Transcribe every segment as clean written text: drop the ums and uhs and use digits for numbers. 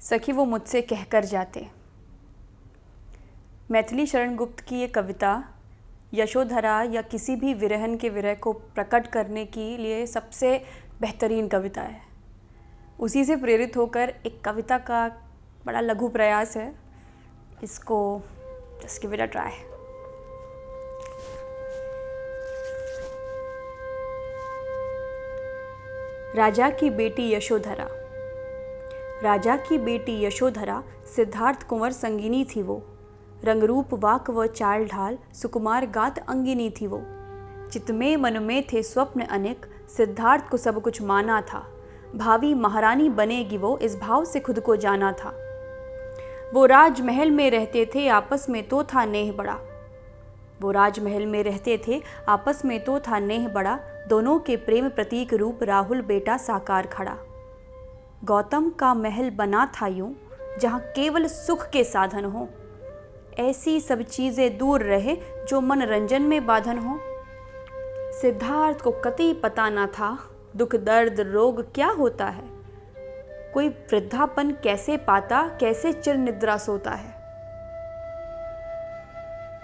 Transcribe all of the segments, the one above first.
सखी वो मुझसे कहकर जाते। मैथिली शरण गुप्त की ये कविता यशोधरा या किसी भी विरहन के विरह को प्रकट करने के लिए सबसे बेहतरीन कविता है। उसी से प्रेरित होकर एक कविता का बड़ा लघु प्रयास है। इसको just give it a try. राजा की बेटी यशोधरा। राजा की बेटी यशोधरा सिद्धार्थ कुंवर संगिनी थी वो। रंगरूप वाक व चाल ढाल सुकुमार गात अंगिनी थी वो। चित में मन में थे स्वप्न अनेक, सिद्धार्थ को सब कुछ माना था। भावी महारानी बनेगी वो, इस भाव से खुद को जाना था। वो राजमहल में रहते थे, आपस में तो था नेह बड़ा। वो राजमहल में रहते थे, आपस में तो था नेह बड़ा। दोनों के प्रेम प्रतीक रूप राहुल बेटा साकार खड़ा। गौतम का महल बना था यूं, जहाँ केवल सुख के साधन हो। ऐसी सब चीज़ें दूर रहे जो मनोरंजन में बाधन हो। सिद्धार्थ को कतई पता न था, दुख दर्द रोग क्या होता है। कोई वृद्धापन कैसे पाता, कैसे चिर निद्रा सोता है।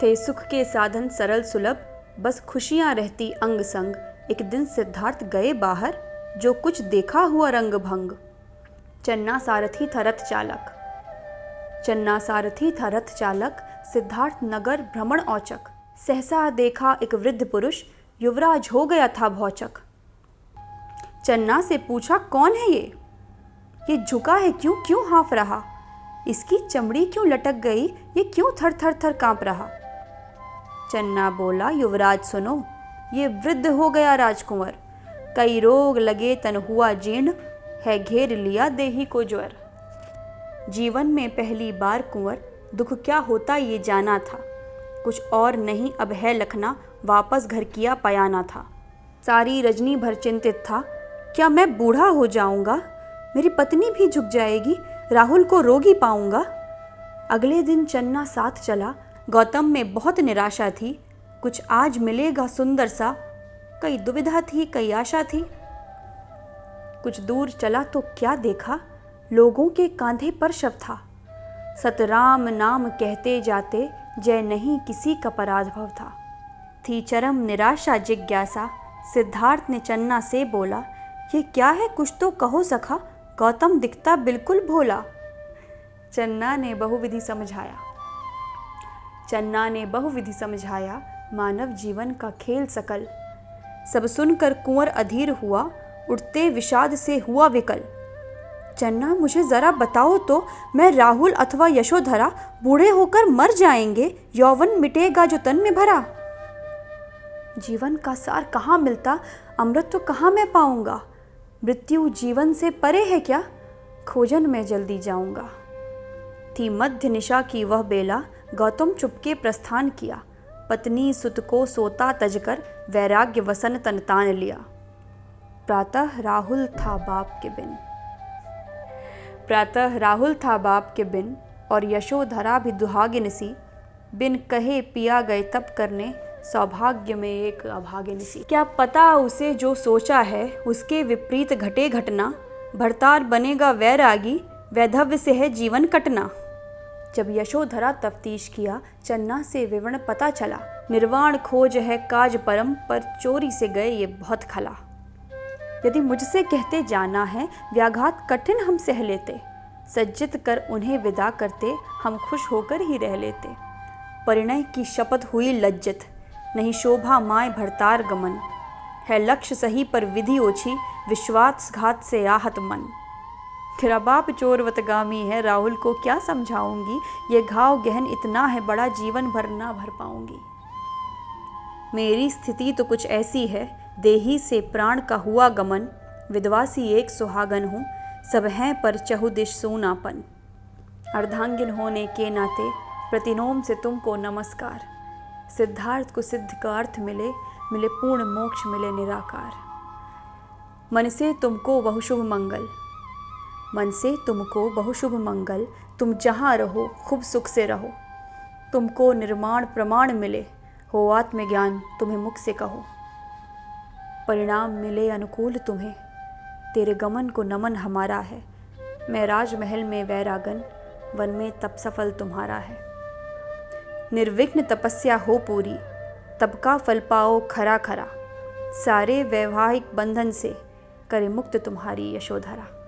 थे सुख के साधन सरल सुलभ, बस खुशियां रहती अंग संग। एक दिन सिद्धार्थ गए बाहर, जो कुछ देखा हुआ रंग भंग। चन्ना सारथी था रथ चालक। चन्ना सारथी था रथ चालक, सिद्धार्थ नगर भ्रमण औचक। सहसा देखा एक वृद्ध पुरुष, युवराज हो गया था भौचक। चन्ना से पूछा कौन है ये झुका है क्यों, क्यों हाँफ रहा। इसकी चमड़ी क्यों लटक गई, ये क्यों थर थर थर कांप रहा। चन्ना बोला युवराज सुनो, ये वृद्ध हो गया राजकुंवर। कई रोग लगे तन हुआ जीर्ण, है घेर लिया देही को ज्वर। जीवन में पहली बार कुंवर, दुख क्या होता ये जाना था। कुछ और नहीं अब है लखना, वापस घर किया पयाना था। सारी रजनी भर चिंतित था, क्या मैं बूढ़ा हो जाऊंगा। मेरी पत्नी भी झुक जाएगी, राहुल को रोगी पाऊंगा। अगले दिन चन्ना साथ चला, गौतम में बहुत निराशा थी। कुछ आज मिलेगा सुंदर सा, कई दुविधा थी कई आशा थी। कुछ दूर चला तो क्या देखा, लोगों के कांधे पर शव था। सतराम नाम कहते जाते, जय नहीं किसी का पराभव था। थी चरम निराशा जिज्ञासा, सिद्धार्थ ने चन्ना से बोला, ये क्या है कुछ तो कहो सखा, गौतम दिखता बिल्कुल भोला। चन्ना ने बहुविधि समझाया। चन्ना ने बहुविधि समझाया, मानव जीवन का खेल सकल। सब सुनकर कुंवर अधीर हुआ, उठते विषाद से हुआ विकल। चन्ना मुझे जरा बताओ तो, मैं राहुल अथवा यशोधरा बूढ़े होकर मर जाएंगे, यौवन मिटेगा जो तन में भरा। जीवन का सार कहाँ मिलता, अमृत तो कहाँ मैं पाऊंगा। मृत्यु जीवन से परे है क्या, खोजन में जल्दी जाऊंगा। थी मध्य निशा की वह बेला, गौतम चुपके प्रस्थान किया। पत्नी सुत को सोता तजकर, वैराग्य वसन तन तान लिया। प्रातः राहुल था बाप के बिन। प्रातः राहुल था बाप के बिन, और यशोधरा भी दुहागिन सी। बिन कहे पिया गए तप करने, सौभाग्य में एक अभागिन सी। क्या पता उसे जो सोचा है, उसके विपरीत घटे घटना। भरतार बनेगा वैरागी, वैधव्य से है जीवन कटना। जब यशोधरा तफ्तीश किया, चन्ना से विवरण पता चला। निर्वाण खोज है काज परम, पर चोरी से गए ये बहुत खला। यदि मुझसे कहते जाना है, व्याघात कठिन हम सह लेते। सज्जित कर उन्हें विदा करते, हम खुश होकर ही रह लेते। परिणय की शपथ हुई लज्जित, नहीं शोभा माय भरतार गमन। है लक्ष्य सही पर विधि ओछी, विश्वासघात से आहत मन। तेरा बाप चोरवतगामी है, राहुल को क्या समझाऊंगी। ये घाव गहन इतना है बड़ा, जीवन भर ना भर पाऊंगी। मेरी स्थिति तो कुछ ऐसी है, देही से प्राण का हुआ गमन। विधवा सी एक सुहागन हूँ, सब हैं पर चहुदिश सूनापन। अर्धांगिन होने के नाते, प्रतिनोम से तुमको नमस्कार। सिद्धार्थ को सिद्ध का अर्थ मिले, मिले पूर्ण मोक्ष मिले निराकार। मन से तुमको बहुशुभ मंगल। मन से तुमको बहुशुभ मंगल, तुम जहाँ रहो खूब सुख से रहो। तुमको निर्माण प्रमाण मिले, हो आत्मज्ञान तुम्हें मुख से कहो। परिणाम मिले अनुकूल तुम्हें, तेरे गमन को नमन हमारा है। मैं राजमहल में वैरागन, वन में तप सफल तुम्हारा है। निर्विघ्न तपस्या हो पूरी, तब का फल पाओ खरा खरा, सारे वैवाहिक बंधन से करे मुक्त तुम्हारी यशोधरा।